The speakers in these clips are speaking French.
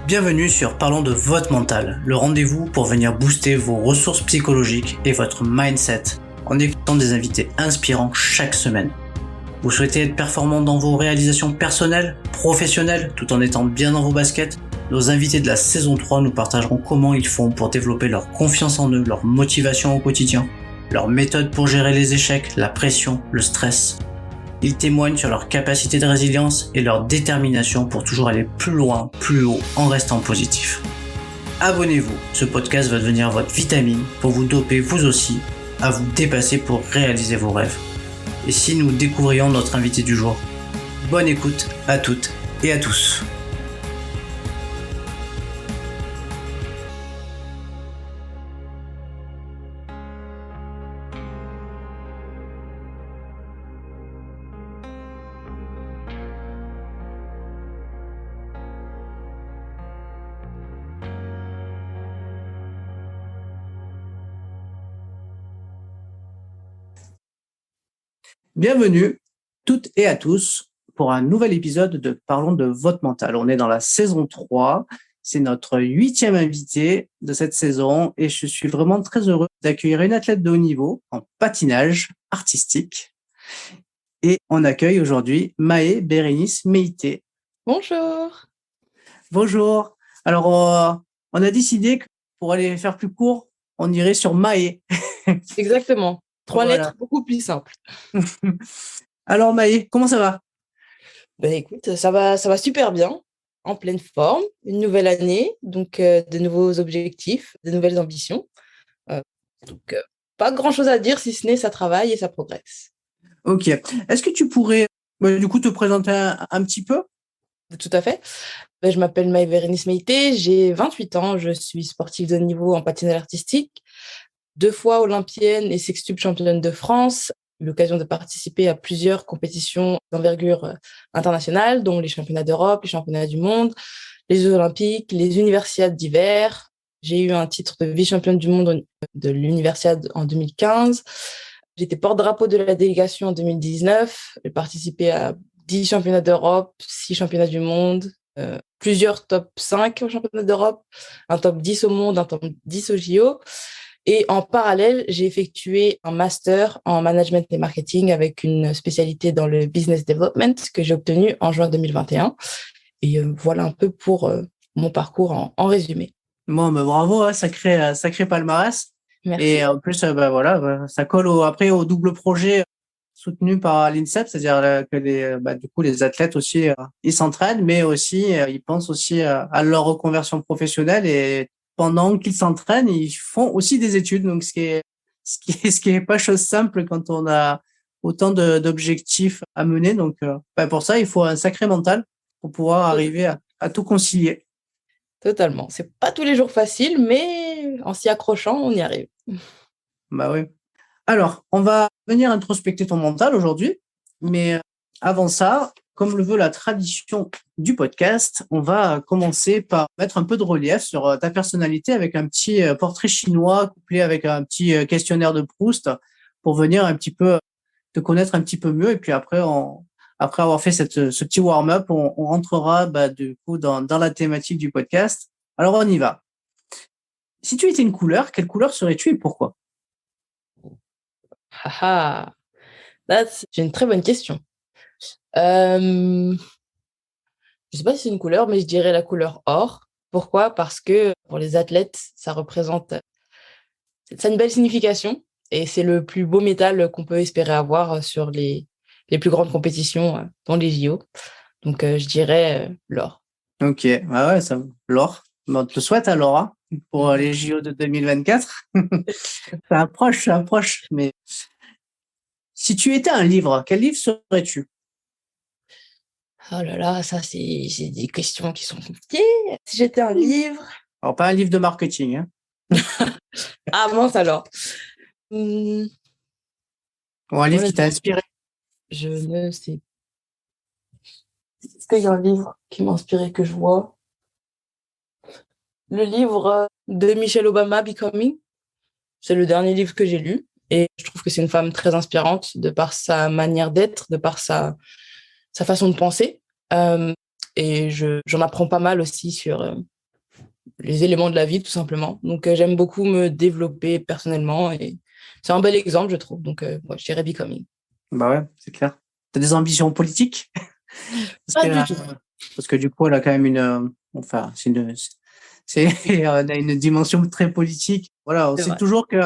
Bienvenue sur Parlons de votre mental, le rendez-vous pour venir booster vos ressources psychologiques et votre mindset en écoutant des invités inspirants chaque semaine. Vous souhaitez être performant dans vos réalisations personnelles, professionnelles, tout en étant bien dans vos baskets? Nos invités de la saison 3 nous partageront comment ils font pour développer leur confiance en eux, leur motivation au quotidien, leurs méthodes pour gérer les échecs, la pression, le stress. Ils témoignent sur leur capacité de résilience et leur détermination pour toujours aller plus loin, plus haut, en restant positif. Abonnez-vous, ce podcast va devenir votre vitamine pour vous doper vous aussi à vous dépasser pour réaliser vos rêves. Et si nous découvrions notre invité du jour? Bonne écoute à toutes et à tous. Bienvenue toutes et à tous pour un nouvel épisode de Parlons de votre mental. On est dans la saison 3, c'est notre 8e invité de cette saison et je suis vraiment très heureux d'accueillir une athlète de haut niveau en patinage artistique. Et on accueille aujourd'hui Maë Bérénice Meïté. Bonjour. Bonjour. Alors, on a décidé que pour aller faire plus court, on irait sur Maë. Exactement. 3 Voilà. lettres, beaucoup plus simples. Alors Maë, comment ça va? Écoute, ça va super bien, en pleine forme, une nouvelle année, donc de nouveaux objectifs, de nouvelles ambitions. Donc, pas grand-chose à dire, si ce n'est ça travaille et ça progresse. Ok. Est-ce que tu pourrais du coup te présenter un petit peu? Tout à fait. Je m'appelle Maë Bérénice Meïté, j'ai 28 ans, je suis sportive de haut niveau en patinage artistique, 2 fois olympienne et sextuple championne de France, eu l'occasion de participer à plusieurs compétitions d'envergure internationale, dont les championnats d'Europe, les championnats du monde, les Jeux olympiques, les universiades d'hiver. J'ai eu un titre de vice-championne du monde de l'universiade en 2015. J'étais porte-drapeau de la délégation en 2019. J'ai participé à 10 championnats d'Europe, 6 championnats du monde, plusieurs top 5 aux championnats d'Europe, un top 10 au monde, un top 10 au JO. Et en parallèle, j'ai effectué un master en management et marketing avec une spécialité dans le business development que j'ai obtenu en juin 2021. Et voilà un peu pour mon parcours en résumé. Bon, bravo, hein, sacré palmarès. Merci. Et en plus, ça colle après au double projet soutenu par l'INSEP, c'est-à-dire que les athlètes aussi, ils s'entraînent, mais aussi ils pensent aussi à leur reconversion professionnelle et pendant qu'ils s'entraînent, ils font aussi des études. Donc, ce qui est pas chose simple quand on a autant d'objectifs à mener. Donc, pour ça, il faut un sacré mental pour pouvoir arriver à tout concilier. Totalement. C'est pas tous les jours facile, mais en s'y accrochant, on y arrive. Bah oui. Alors, on va venir introspecter ton mental aujourd'hui, mais avant ça, comme le veut la tradition du podcast, on va commencer par mettre un peu de relief sur ta personnalité avec un petit portrait chinois couplé avec un petit questionnaire de Proust pour venir un petit peu te connaître un petit peu mieux. Et puis après, après avoir fait ce petit warm-up, on rentrera du coup dans la thématique du podcast. Alors, on y va. Si tu étais une couleur, quelle couleur serais-tu et pourquoi? C'est une très bonne question. Je sais pas si c'est une couleur, mais je dirais la couleur or. Pourquoi? Parce que pour les athlètes, ça a une belle signification et c'est le plus beau métal qu'on peut espérer avoir sur les plus grandes compétitions, dont les JO. Donc, je dirais l'or. Ok, ouais, l'or. Bon, on te le souhaite à Laura pour les JO de 2024. Ça approche. Mais si tu étais un livre, quel livre serais-tu? Oh là là, ça, c'est des questions qui sont compliquées. Si j'étais un livre... Alors, pas un livre de marketing. Hein. Ah mince alors. Ou un livre qui t'a inspiré. Je ne sais pas. Est-ce qu'il y a un livre qui m'a inspiré que je vois? Le livre de Michelle Obama, Becoming. C'est le dernier livre que j'ai lu. Et je trouve que c'est une femme très inspirante de par sa manière d'être, de par sa façon de penser. Et j'en apprends pas mal aussi sur les éléments de la vie, tout simplement. Donc, j'aime beaucoup me développer personnellement et c'est un bel exemple, je trouve. Donc, ouais, je dirais Becoming. Bah ouais, c'est clair. T'as des ambitions politiques? Parce que, Pas du tout. parce que du coup, elle a quand même enfin, c'est, on a une dimension très politique. Voilà, on C'est sait vrai. toujours que,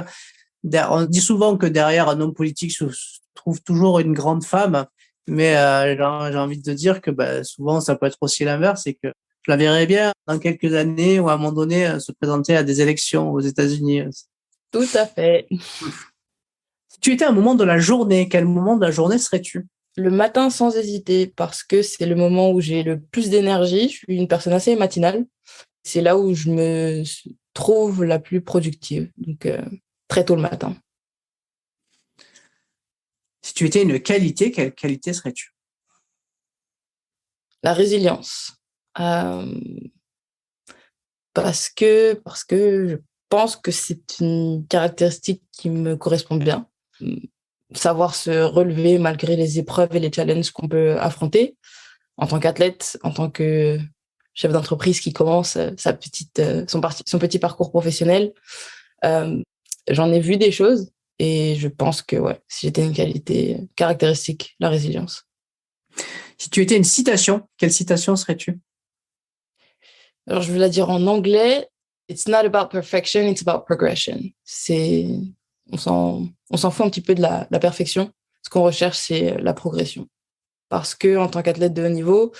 on dit souvent que derrière un homme politique se trouve toujours une grande femme, mais j'ai envie de te dire que bah, souvent ça peut être aussi l'inverse, c'est que je la verrais bien dans quelques années ou à un moment donné se présenter à des élections aux États-Unis. Tout à fait. Si tu étais à un moment de la journée, quel moment de la journée serais-tu? Le matin sans hésiter parce que c'est le moment où j'ai le plus d'énergie. Je suis une personne assez matinale. C'est là où je me trouve la plus productive. Donc, très tôt le matin. Si tu étais une qualité, quelle qualité serais-tu? La résilience. Euh, parce que je pense que c'est une caractéristique qui me correspond bien. Savoir se relever malgré les épreuves et les challenges qu'on peut affronter en tant qu'athlète, en tant que chef d'entreprise qui commence son petit parcours professionnel. Euh, J'en ai vu des choses et je pense que ouais, si j'étais une qualité caractéristique, la résilience. Si tu étais une citation, quelle citation serais-tu? Alors, je vais la dire en anglais. It's not about perfection, it's about progression. On s'en fout un petit peu de la perfection. Ce qu'on recherche, c'est la progression. Parce que, en tant qu'athlète de haut niveau,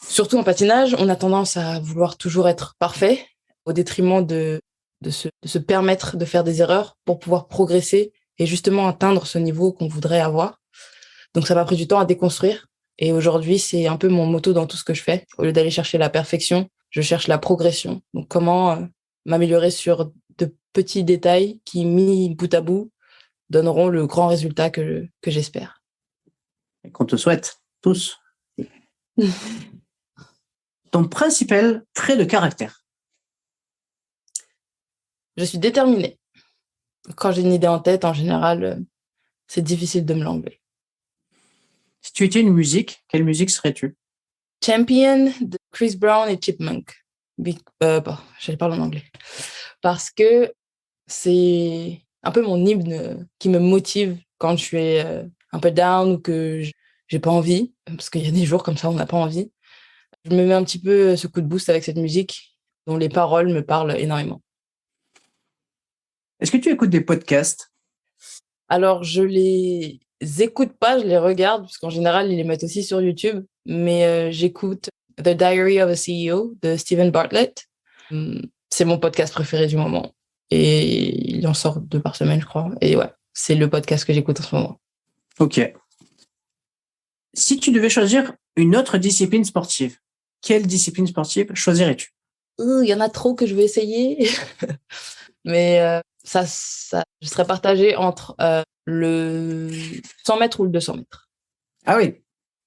surtout en patinage, on a tendance à vouloir toujours être parfait au détriment de se permettre de faire des erreurs pour pouvoir progresser et justement atteindre ce niveau qu'on voudrait avoir. Donc, ça m'a pris du temps à déconstruire. Et aujourd'hui, c'est un peu mon motto dans tout ce que je fais. Au lieu d'aller chercher la perfection, je cherche la progression. Donc, comment m'améliorer sur de petits détails qui, mis bout à bout, donneront le grand résultat que j'espère. Et qu'on te souhaite tous. Ton principal trait de caractère? Je suis déterminée. Quand j'ai une idée en tête, en général, c'est difficile de me l'enlever. Si tu étais une musique, quelle musique serais-tu? Champion de Chris Brown et Chipmunk. J'allais parler en anglais. Parce que c'est un peu mon hymne qui me motive quand je suis un peu down ou que j'ai pas envie. Parce qu'il y a des jours comme ça, on n'a pas envie. Je me mets un petit peu ce coup de boost avec cette musique dont les paroles me parlent énormément. Est-ce que tu écoutes des podcasts? Alors, je les écoute pas, je les regarde, parce qu'en général, ils les mettent aussi sur YouTube. Mais j'écoute The Diary of a CEO de Stephen Bartlett. C'est mon podcast préféré du moment. Et il en sort 2 par semaine, je crois. Et ouais, c'est le podcast que j'écoute en ce moment. Ok. Si tu devais choisir une autre discipline sportive, quelle discipline sportive choisirais-tu? Il y en a trop que je vais essayer. Mais je serais partagée entre le 100 mètres ou le 200 mètres. Ah oui,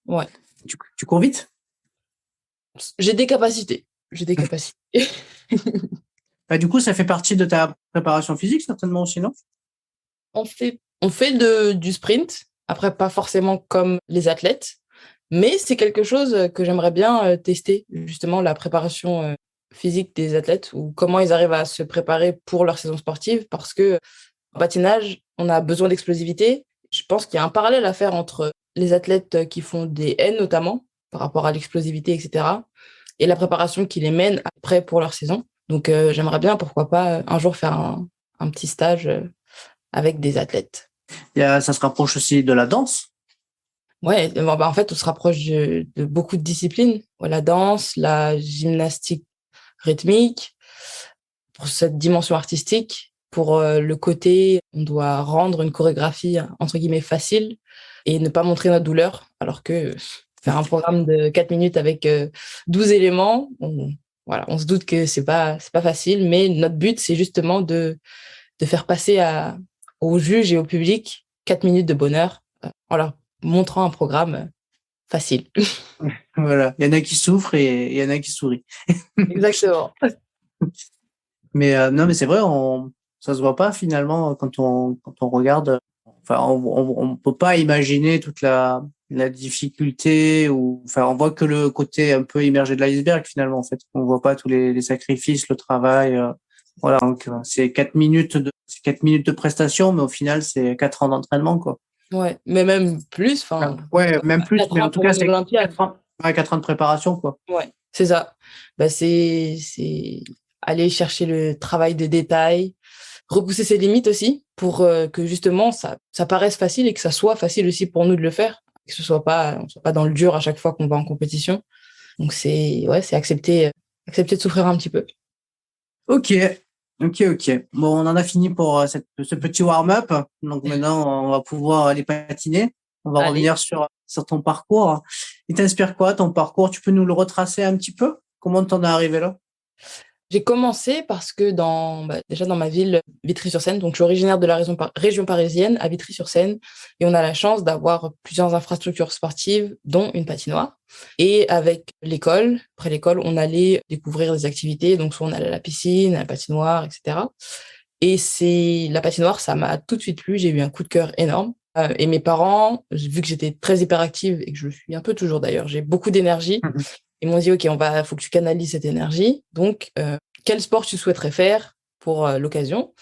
Ouais. tu cours vite? J'ai des capacités. J'ai des capacités. Bah, du coup, ça fait partie de ta préparation physique, certainement aussi, non? On fait du sprint. Après, pas forcément comme les athlètes. Mais c'est quelque chose que j'aimerais bien tester, justement, la préparation physique des athlètes ou comment ils arrivent à se préparer pour leur saison sportive. Parce que en patinage, on a besoin d'explosivité. Je pense qu'il y a un parallèle à faire entre les athlètes qui font des N notamment, par rapport à l'explosivité, etc., et la préparation qui les mène après pour leur saison. Donc, j'aimerais bien, pourquoi pas, un jour faire un petit stage avec des athlètes. Ça se rapproche aussi de la danse. Ouais, en fait, on se rapproche de beaucoup de disciplines. Ouais, la danse, la gymnastique rythmique, pour cette dimension artistique. Pour le côté, on doit rendre une chorégraphie, entre guillemets, facile et ne pas montrer notre douleur. Alors que faire un programme de 4 minutes avec 12 éléments, voilà, on se doute que c'est pas facile. Mais notre but, c'est justement de faire passer aux juges et au public 4 minutes de bonheur en leur montrant un programme facile. Voilà, il y en a qui souffrent et il y en a qui sourient. Exactement. Mais non, mais c'est vrai, ça se voit pas finalement quand on regarde. Enfin, on peut pas imaginer toute la la difficulté ou enfin on voit que le côté un peu immergé de l'iceberg finalement en fait. On voit pas tous les sacrifices, le travail. Voilà, donc c'est 4 minutes de prestation, mais au final c'est 4 ans d'entraînement quoi. Ouais, mais même plus, Enfin, enfin, ouais, même plus, 4 mais en ans tout pour cas une c'est Olympiade. 4 ans, ouais, 4 ans de préparation quoi. Ouais, c'est ça. Bah, c'est aller chercher le travail de détail, repousser ses limites aussi pour que justement ça paraisse facile et que ça soit facile aussi pour nous de le faire, que ce soit pas, on soit pas dans le dur à chaque fois qu'on va en compétition. Donc c'est accepter de souffrir un petit peu. Ok, ok. Bon, on en a fini pour ce petit warm-up. Donc maintenant, on va pouvoir aller patiner. On va Allez. revenir sur ton parcours. Il t'inspire quoi, ton parcours? Tu peux nous le retracer un petit peu? Comment t'en es arrivé là? J'ai commencé parce que déjà dans ma ville, Vitry-sur-Seine, donc je suis originaire de la région parisienne, à Vitry-sur-Seine, et on a la chance d'avoir plusieurs infrastructures sportives, dont une patinoire. Et avec l'école, après l'école, on allait découvrir des activités, donc soit on allait à la piscine, à la patinoire, etc. Et la patinoire, ça m'a tout de suite plu, j'ai eu un coup de cœur énorme. Et mes parents, vu que j'étais très hyperactive et que je le suis un peu toujours d'ailleurs, j'ai beaucoup d'énergie. Mhm. Ils m'ont dit, OK, faut que tu canalises cette énergie. Donc, quel sport tu souhaiterais faire pour l'occasion?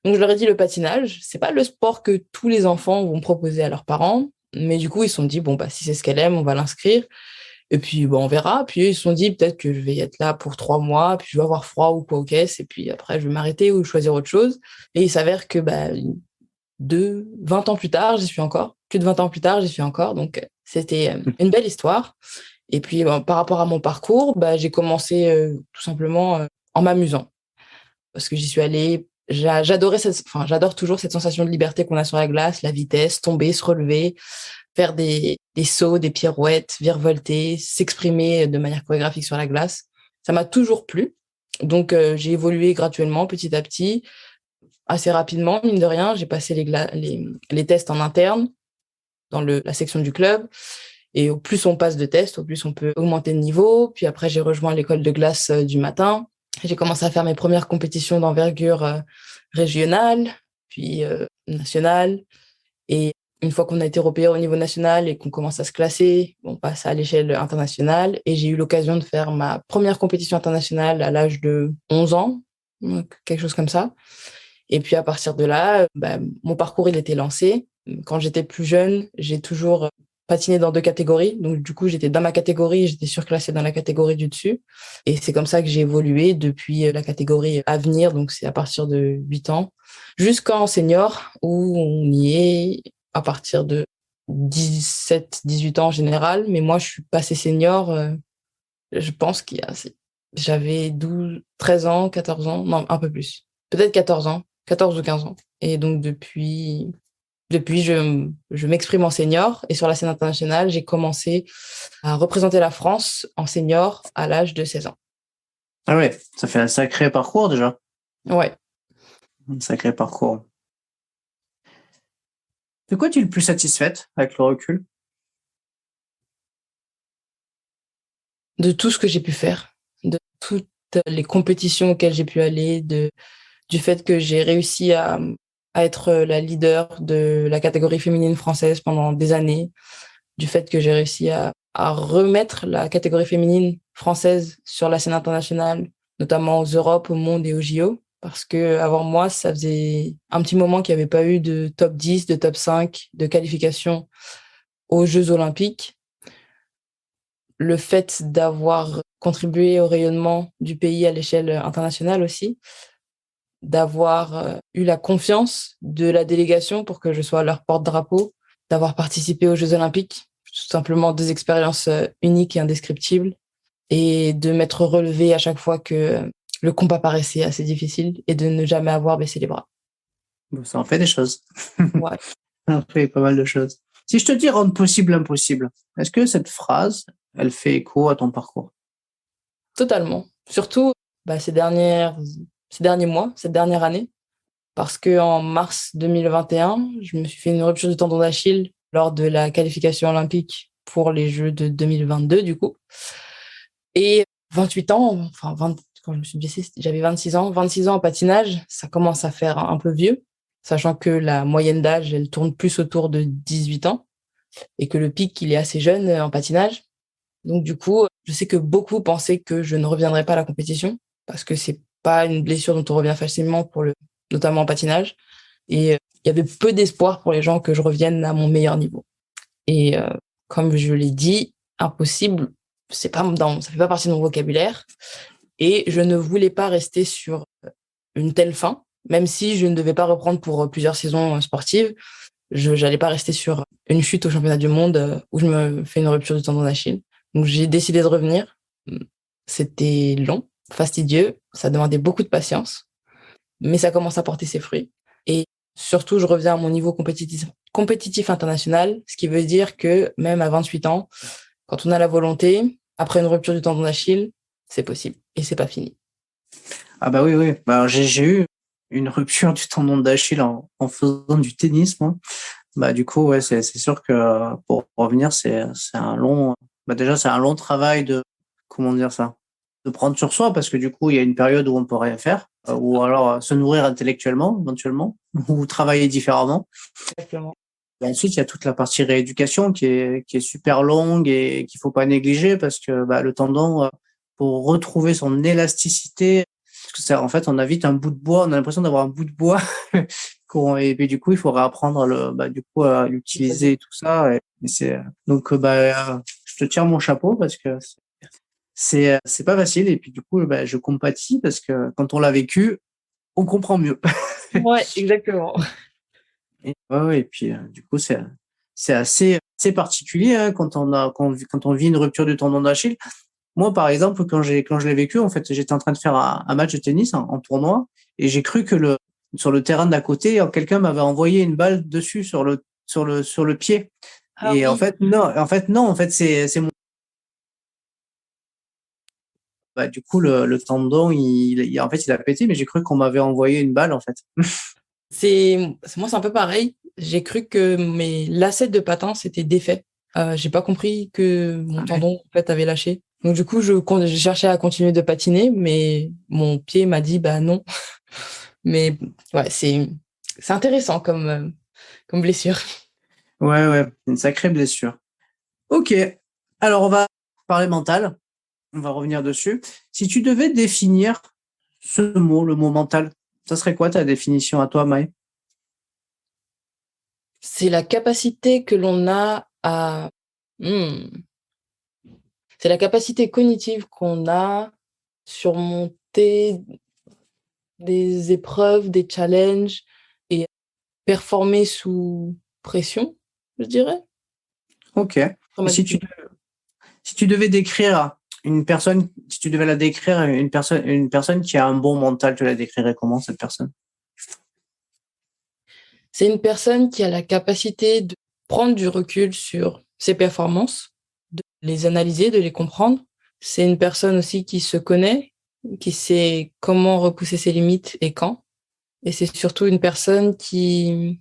Donc, je leur ai dit le patinage. C'est pas le sport que tous les enfants vont proposer à leurs parents. Mais du coup, ils se sont dit, bon, bah, si c'est ce qu'elle aime, on va l'inscrire. Et puis, bon, on verra. Puis, ils se sont dit, peut-être que je vais être là pour 3 mois, puis je vais avoir froid ou quoi aux caisses. Et puis après, je vais m'arrêter ou choisir autre chose. Et il s'avère que, 20 ans plus tard, j'y suis encore. Plus de 20 ans plus tard, j'y suis encore. Donc, c'était une belle histoire. Et puis, par rapport à mon parcours, j'ai commencé tout simplement en m'amusant. Parce que j'y suis allée, j'adore toujours cette sensation de liberté qu'on a sur la glace, la vitesse, tomber, se relever, faire des sauts, des pirouettes, virevolter, s'exprimer de manière chorégraphique sur la glace. Ça m'a toujours plu. Donc, j'ai évolué graduellement, petit à petit, assez rapidement, mine de rien. J'ai passé les tests en interne dans la section du club. Et au plus on passe de tests, au plus on peut augmenter de niveau. Puis après, j'ai rejoint l'école de glace du matin. J'ai commencé à faire mes premières compétitions d'envergure régionale, puis nationale. Et une fois qu'on a été repéré au niveau national et qu'on commence à se classer, on passe à l'échelle internationale. Et j'ai eu l'occasion de faire ma première compétition internationale à l'âge de 11 ans, donc quelque chose comme ça. Et puis à partir de là, mon parcours, il était lancé. Quand j'étais plus jeune, j'ai toujours patiné dans 2 catégories. Donc du coup, j'étais dans ma catégorie et j'étais surclassée dans la catégorie du dessus. Et c'est comme ça que j'ai évolué depuis la catégorie à venir, donc c'est à partir de 8 ans, jusqu'en senior, où on y est à partir de 17, 18 ans en général. Mais moi, je suis passée senior, je pense j'avais 12, 13 ans, 14 ans, non, un peu plus. Peut-être 14 ans, 14 ou 15 ans. Et donc, depuis je m'exprime en senior. Et sur la scène internationale, j'ai commencé à représenter la France en senior à l'âge de 16 ans. Ah ouais, ça fait un sacré parcours déjà. Ouais. Un sacré parcours. De quoi es-tu le plus satisfaite avec le recul? De tout ce que j'ai pu faire, de toutes les compétitions auxquelles j'ai pu aller, du fait que j'ai réussi à être la leader de la catégorie féminine française pendant des années, du fait que j'ai réussi à remettre la catégorie féminine française sur la scène internationale, notamment aux Europes, au monde et aux JO. Parce que avant moi, ça faisait un petit moment qu'il n'y avait pas eu de top 10, de top 5, de qualification aux Jeux olympiques. Le fait d'avoir contribué au rayonnement du pays à l'échelle internationale aussi, d'avoir eu la confiance de la délégation pour que je sois leur porte-drapeau, d'avoir participé aux Jeux olympiques, tout simplement des expériences uniques et indescriptibles, et de m'être relevé à chaque fois que le combat paraissait assez difficile et de ne jamais avoir baissé les bras. Ça en fait des choses. Ouais. Ça en fait pas mal de choses. Si je te dis rendre possible l'impossible, est-ce que cette phrase, elle fait écho à ton parcours? Totalement. Surtout ces derniers mois, cette dernière année, parce qu'en mars 2021, je me suis fait une rupture du tendon d'Achille lors de la qualification olympique pour les Jeux de 2022, du coup. Et 28 ans, quand je me suis blessée, j'avais 26 ans. 26 ans en patinage, ça commence à faire un peu vieux, sachant que la moyenne d'âge, elle tourne plus autour de 18 ans. et que le pic, il est assez jeune en patinage. Donc, du coup, je sais que beaucoup pensaient que je ne reviendrais pas à la compétition parce que c'est pas une blessure dont on revient facilement notamment en patinage. Et il y avait peu d'espoir pour les gens que je revienne à mon meilleur niveau. Et comme je l'ai dit, impossible, ça fait pas partie de mon vocabulaire. Et je ne voulais pas rester sur une telle fin, même si je ne devais pas reprendre pour plusieurs saisons sportives. Je n'allais pas rester sur une chute au championnat du monde où je me fais une rupture du tendon d'Achille. Donc j'ai décidé de revenir. C'était long, fastidieux, ça demandait beaucoup de patience, mais ça commence à porter ses fruits. Et surtout, je reviens à mon niveau compétitif international, ce qui veut dire que même à 28 ans, quand on a la volonté, après une rupture du tendon d'Achille, c'est possible et c'est pas fini. Ah bah oui, oui. Bah, j'ai eu une rupture du tendon d'Achille en faisant du tennis, moi. Bah du coup, ouais, c'est sûr que pour revenir, c'est un long. Bah déjà, c'est un long travail de comment dire ça, de prendre sur soi parce que du coup, il y a une période où on peut rien faire, ou alors se nourrir intellectuellement, éventuellement, ou travailler différemment. Exactement. Et ensuite, il y a toute la partie rééducation qui est super longue et qu'il faut pas négliger parce que bah, le tendon, pour retrouver son élasticité, parce que ça, en fait, on a vite un bout de bois, on a l'impression d'avoir un bout de bois, et puis du coup, il faut réapprendre à l'utiliser et tout ça. Et c'est donc je te tire mon chapeau parce que c'est pas facile et puis du coup, bah, je compatis parce que quand on l'a vécu, on comprend mieux. Ouais, exactement. Et, ouais, ouais, et puis du coup, c'est assez particulier hein, quand on vit une rupture du tendon d'Achille. Moi, par exemple, quand je l'ai vécu, en fait, j'étais en train de faire un match de tennis en tournoi et j'ai cru que sur le terrain d'à côté, quelqu'un m'avait envoyé une balle dessus sur le pied. Ah Et oui. en fait, c'est mon. Bah, du coup, le tendon, en fait, il a pété, mais j'ai cru qu'on m'avait envoyé une balle, en fait. Moi, c'est un peu pareil. J'ai cru que mes lacets de patin s'étaient défaits. J'ai pas compris que mon tendon en fait avait lâché. Donc du coup, j'ai cherché à continuer de patiner, mais mon pied m'a dit bah non. Mais ouais, c'est intéressant comme blessure. Ouais, ouais, une sacrée blessure. Ok. Alors, on va parler mental. On va revenir dessus. Si tu devais définir ce mot, le mot mental, ça serait quoi ta définition à toi, Maë? C'est la capacité que l'on a à Hmm. C'est la capacité cognitive qu'on a surmonter des épreuves, des challenges et performer sous pression, je dirais. Ok. Et si tu devais décrire une personne, si tu devais la décrire, une personne qui a un bon mental, tu la décrirais comment, cette personne? C'est une personne qui a la capacité de prendre du recul sur ses performances, de les analyser, de les comprendre. C'est une personne aussi qui se connaît, qui sait comment repousser ses limites et quand. Et c'est surtout une personne qui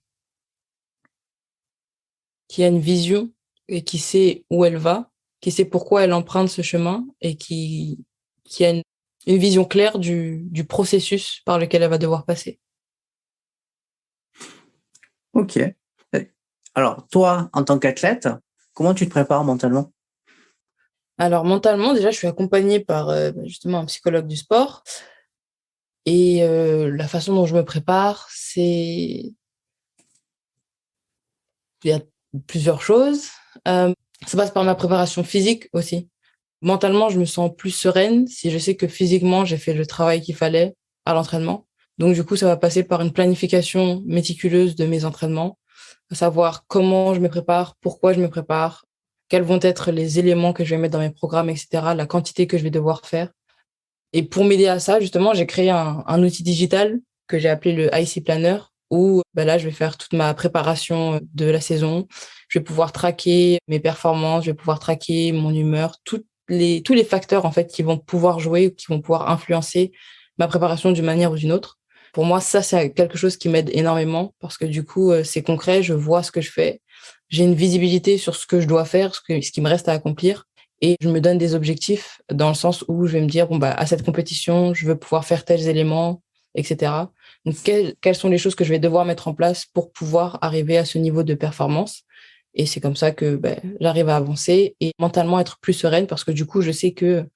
a une vision et qui sait où elle va, qui sait pourquoi elle emprunte ce chemin et qui a une vision claire du processus par lequel elle va devoir passer. Ok. Alors, toi, en tant qu'athlète, comment tu te prépares mentalement? Alors, mentalement, déjà, je suis accompagnée par justement un psychologue du sport. Et la façon dont je me prépare, il y a plusieurs choses. Ça passe par ma préparation physique aussi. Mentalement, je me sens plus sereine si je sais que physiquement, j'ai fait le travail qu'il fallait à l'entraînement. Donc, du coup, ça va passer par une planification méticuleuse de mes entraînements, à savoir comment je me prépare, pourquoi je me prépare, quels vont être les éléments que je vais mettre dans mes programmes, etc., la quantité que je vais devoir faire. Et pour m'aider à ça, justement, j'ai créé un outil digital que j'ai appelé le IC Planner, où ben là, je vais faire toute ma préparation de la saison. Je vais pouvoir traquer mes performances, je vais pouvoir traquer mon humeur, tous les facteurs en fait qui vont pouvoir jouer ou qui vont pouvoir influencer ma préparation d'une manière ou d'une autre. Pour moi, ça, c'est quelque chose qui m'aide énormément parce que du coup, c'est concret, je vois ce que je fais, j'ai une visibilité sur ce que je dois faire, ce qui me reste à accomplir. Et je me donne des objectifs dans le sens où je vais me dire, bon, bah, à cette compétition, je veux pouvoir faire tels éléments, etc. Donc, quelles sont les choses que je vais devoir mettre en place pour pouvoir arriver à ce niveau de performance? Et c'est comme ça que j'arrive à avancer et mentalement être plus sereine parce que du coup, je sais que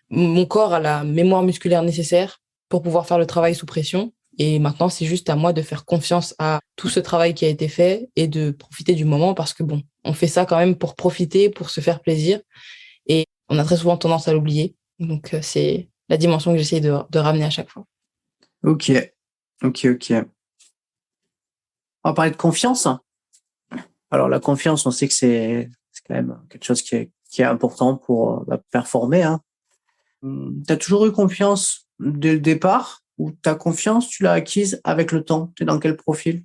mon corps a la mémoire musculaire nécessaire pour pouvoir faire le travail sous pression. Et maintenant, c'est juste à moi de faire confiance à tout ce travail qui a été fait et de profiter du moment parce que bon, on fait ça quand même pour profiter, pour se faire plaisir. Et on a très souvent tendance à l'oublier. Donc, c'est la dimension que j'essaie de ramener à chaque fois. Ok, ok. On va parler de confiance. Alors, la confiance, on sait que c'est quand même quelque chose qui est important pour performer, hein. Tu as toujours eu confiance dès le départ ou ta confiance, tu l'as acquise avec le temps? Tu es dans quel profil?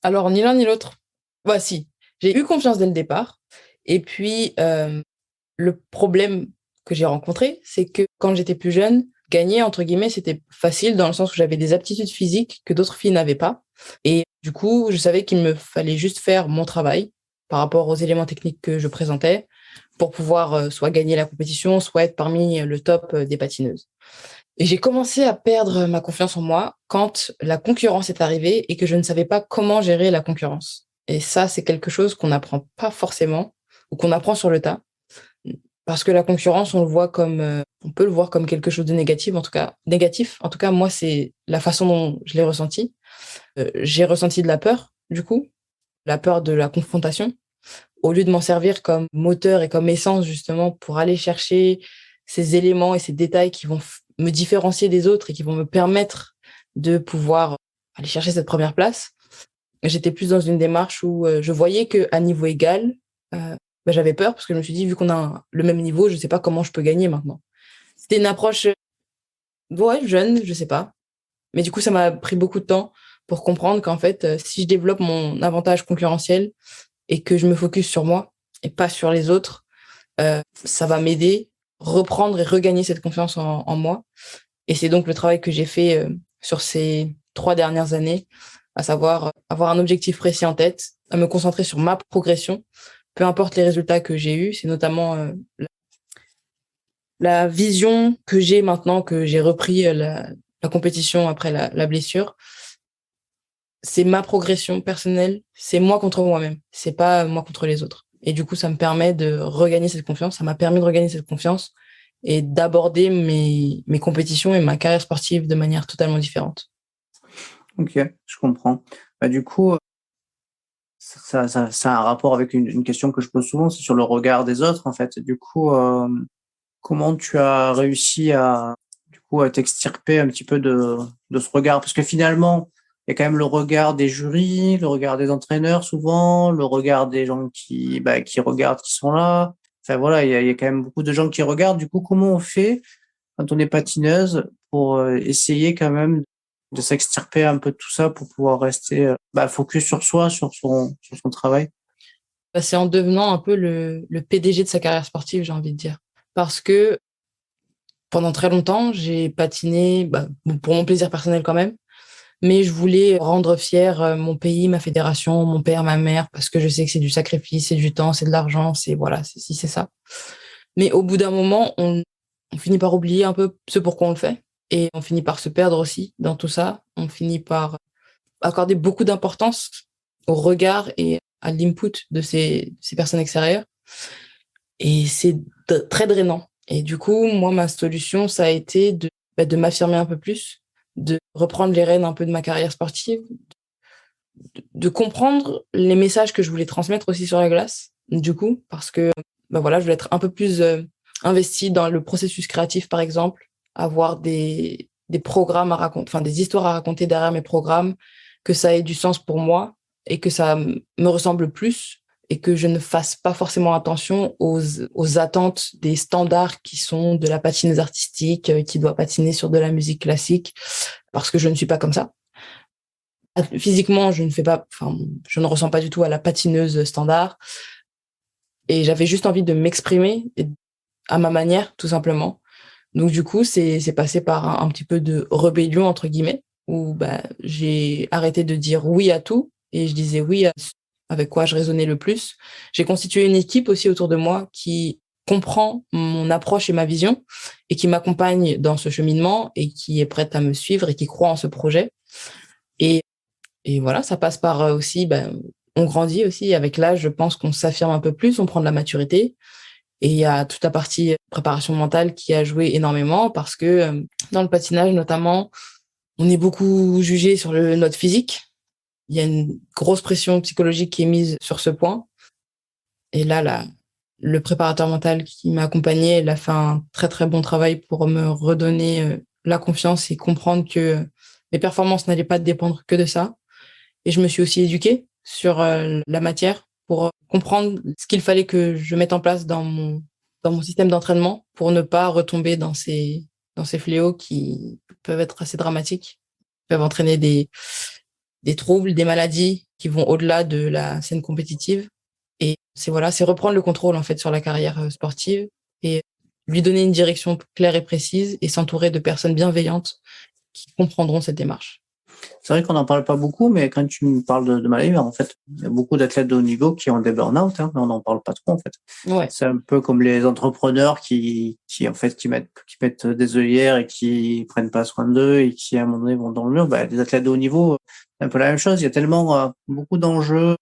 Alors, ni l'un ni l'autre. Voici, j'ai eu confiance dès le départ. Et puis, le problème que j'ai rencontré, c'est que quand j'étais plus jeune, gagner, entre guillemets, c'était facile dans le sens où j'avais des aptitudes physiques que d'autres filles n'avaient pas. Et du coup, je savais qu'il me fallait juste faire mon travail par rapport aux éléments techniques que je présentais pour pouvoir soit gagner la compétition, soit être parmi le top des patineuses. Et j'ai commencé à perdre ma confiance en moi quand la concurrence est arrivée et que je ne savais pas comment gérer la concurrence. Et ça, c'est quelque chose qu'on n'apprend pas forcément ou qu'on apprend sur le tas. Parce que la concurrence, on peut le voir comme quelque chose de négatif, en tout cas négatif. En tout cas, moi, c'est la façon dont je l'ai ressenti. J'ai ressenti de la peur, du coup, la peur de la confrontation, au lieu de m'en servir comme moteur et comme essence justement pour aller chercher ces éléments et ces détails qui vont me différencier des autres et qui vont me permettre de pouvoir aller chercher cette première place. J'étais plus dans une démarche où je voyais que à niveau égal, j'avais peur parce que je me suis dit, vu qu'on a le même niveau, je sais pas comment je peux gagner maintenant. C'était une approche, jeune, je sais pas. Mais du coup, ça m'a pris beaucoup de temps pour comprendre qu'en fait, si je développe mon avantage concurrentiel et que je me focus sur moi et pas sur les autres, ça va m'aider reprendre et regagner cette confiance en moi. Et c'est donc le travail que j'ai fait sur ces 3 dernières années, à savoir avoir un objectif précis en tête, à me concentrer sur ma progression, peu importe les résultats que j'ai eus. C'est notamment la vision que j'ai maintenant que j'ai repris la compétition après la blessure. C'est ma progression personnelle, c'est moi contre moi-même, c'est pas moi contre les autres. Et du coup, ça me permet de regagner cette confiance, ça m'a permis de regagner cette confiance et d'aborder mes compétitions et ma carrière sportive de manière totalement différente. Ok, je comprends. Du coup, ça a un rapport avec une question que je pose souvent, c'est sur le regard des autres, en fait. Du coup, comment tu as réussi à t'extirper un petit peu de ce regard? Parce que finalement, il y a quand même le regard des jurys, le regard des entraîneurs souvent, le regard des gens qui regardent, qui sont là. Enfin voilà, il y a quand même beaucoup de gens qui regardent. Du coup, comment on fait quand on est patineuse pour essayer quand même de s'extirper un peu de tout ça pour pouvoir rester focus sur soi, sur son travail? C'est en devenant un peu le PDG de sa carrière sportive, j'ai envie de dire. Parce que pendant très longtemps, j'ai patiné pour mon plaisir personnel quand même, mais je voulais rendre fier mon pays, ma fédération, mon père, ma mère, parce que je sais que c'est du sacrifice, c'est du temps, c'est de l'argent, c'est voilà, c'est ça. Mais au bout d'un moment, on finit par oublier un peu ce pourquoi on le fait, et on finit par se perdre aussi dans tout ça. On finit par accorder beaucoup d'importance au regard et à l'input de ces personnes extérieures, et c'est très drainant. Et du coup, moi, ma solution, ça a été de m'affirmer un peu plus, de reprendre les rênes un peu de ma carrière sportive, de comprendre les messages que je voulais transmettre aussi sur la glace, du coup, parce que je voulais être un peu plus investie dans le processus créatif, par exemple, avoir des programmes à raconter, enfin des histoires à raconter derrière mes programmes, que ça ait du sens pour moi et que ça me ressemble plus et que je ne fasse pas forcément attention aux attentes des standards qui sont de la patineuse artistique, qui doit patiner sur de la musique classique, parce que je ne suis pas comme ça. Physiquement, je ne ressens pas du tout à la patineuse standard. Et j'avais juste envie de m'exprimer à ma manière, tout simplement. Donc, du coup, c'est passé par un petit peu de rébellion, entre guillemets, où j'ai arrêté de dire oui à tout et je disais oui à ce avec quoi je résonnais le plus. J'ai constitué une équipe aussi autour de moi qui comprend mon approche et ma vision et qui m'accompagne dans ce cheminement et qui est prête à me suivre et qui croit en ce projet. Et voilà, ça passe par aussi, on grandit aussi. Avec l'âge, je pense qu'on s'affirme un peu plus, on prend de la maturité. Et il y a toute la partie préparation mentale qui a joué énormément parce que dans le patinage, notamment, on est beaucoup jugé sur notre physique. Il y a une grosse pression psychologique qui est mise sur ce point. Et là, le préparateur mental qui m'a accompagné, il a fait un très, très bon travail pour me redonner la confiance et comprendre que mes performances n'allaient pas dépendre que de ça. Et je me suis aussi éduquée sur la matière pour comprendre ce qu'il fallait que je mette en place dans mon système d'entraînement pour ne pas retomber dans ces fléaux qui peuvent être assez dramatiques, peuvent entraîner des troubles, des maladies qui vont au-delà de la scène compétitive. Et c'est reprendre le contrôle en fait sur la carrière sportive et lui donner une direction claire et précise et s'entourer de personnes bienveillantes qui comprendront cette démarche. C'est vrai qu'on n'en parle pas beaucoup, mais quand tu me parles de maladie, en fait, il y a beaucoup d'athlètes de haut niveau qui ont des burn-out, mais on n'en parle pas trop, en fait. Ouais. C'est un peu comme les entrepreneurs qui mettent des œillères et qui prennent pas soin d'eux et qui, à un moment donné, vont dans le mur. Les athlètes de haut niveau, c'est un peu la même chose. Il y a tellement beaucoup d'enjeux.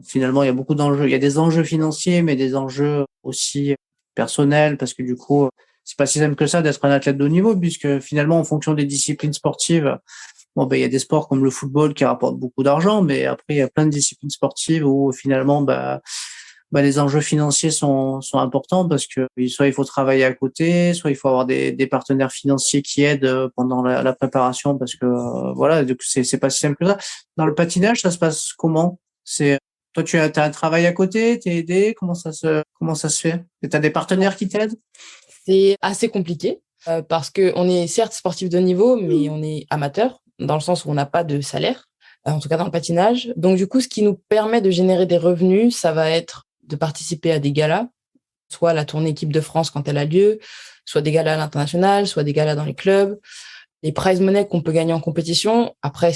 Finalement, il y a beaucoup d'enjeux. Il y a des enjeux financiers, mais des enjeux aussi personnels, parce que du coup, c'est pas si simple que ça d'être un athlète de haut niveau, puisque finalement, en fonction des disciplines sportives, il y a des sports comme le football qui rapportent beaucoup d'argent, mais après, il y a plein de disciplines sportives où finalement, les enjeux financiers sont importants parce que soit il faut travailler à côté, soit il faut avoir des partenaires financiers qui aident pendant la préparation parce que, donc c'est pas si simple que ça. Dans le patinage, ça se passe comment? Toi, tu as un travail à côté, t'es aidé, comment ça se fait? Et t'as des partenaires qui t'aident? C'est assez compliqué parce que on est certes sportif de niveau, mais on est amateur dans le sens où on n'a pas de salaire, en tout cas dans le patinage. Donc du coup, ce qui nous permet de générer des revenus, ça va être de participer à des galas, soit la tournée équipe de France quand elle a lieu, soit des galas à l'international, soit des galas dans les clubs. Les prize money qu'on peut gagner en compétition, après